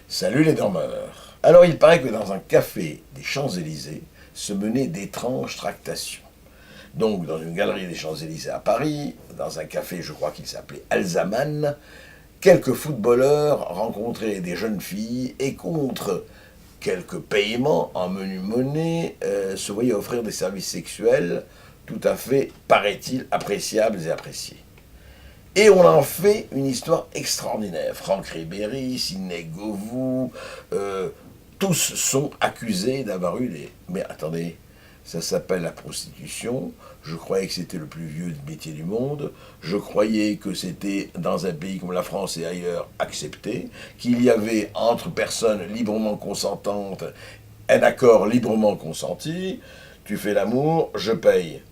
Salut les dormeurs. Alors il paraît que dans un café des Champs-Élysées se menaient d'étranges tractations. Donc dans une galerie des Champs-Élysées à Paris, dans un café je crois qu'il s'appelait Alzaman, quelques footballeurs rencontraient des jeunes filles et contre quelques paiements en menu monnaie se voyaient offrir des services sexuels tout à fait, paraît-il, appréciables et appréciés. Et on en fait une histoire extraordinaire. Franck Ribéry, Sidney Govou, tous sont accusés d'avoir eu des... Mais attendez, ça s'appelle la prostitution. Je croyais que c'était le plus vieux métier du monde. Je croyais que c'était dans un pays comme la France et ailleurs accepté, qu'il y avait entre personnes librement consentantes un accord librement consenti. Tu fais l'amour, je paye.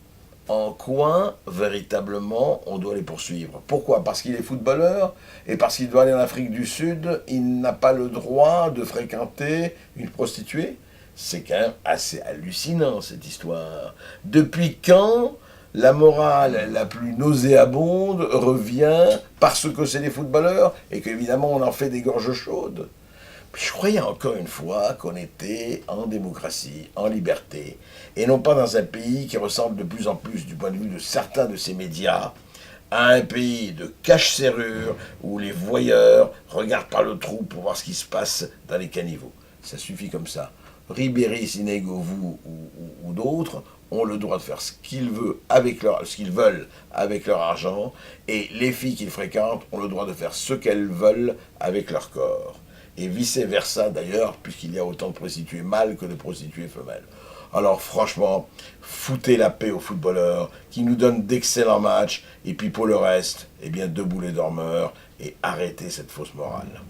En quoi, véritablement, on doit les poursuivre. Pourquoi? Parce qu'il est footballeur et parce qu'il doit aller en Afrique du Sud, il n'a pas le droit de fréquenter une prostituée. C'est quand même assez hallucinant, cette histoire. Depuis quand la morale la plus nauséabonde revient parce que c'est des footballeurs et qu'évidemment on en fait des gorges chaudes? Je croyais encore une fois qu'on était en démocratie, en liberté, et non pas dans un pays qui ressemble de plus en plus, du point de vue de certains de ces médias, à un pays de cache-serrure où les voyeurs regardent par le trou pour voir ce qui se passe dans les caniveaux. Ça suffit comme ça. Ribéry, Sinégovou ou d'autres ont le droit de faire ce qu'ils veulent avec leur argent, et les filles qu'ils fréquentent ont le droit de faire ce qu'elles veulent avec leur corps. Et vice-versa d'ailleurs, puisqu'il y a autant de prostituées mâles que de prostituées femelles. Alors franchement, foutez la paix aux footballeurs, qui nous donnent d'excellents matchs, et puis pour le reste, eh bien debout les dormeurs, et arrêtez cette fausse morale.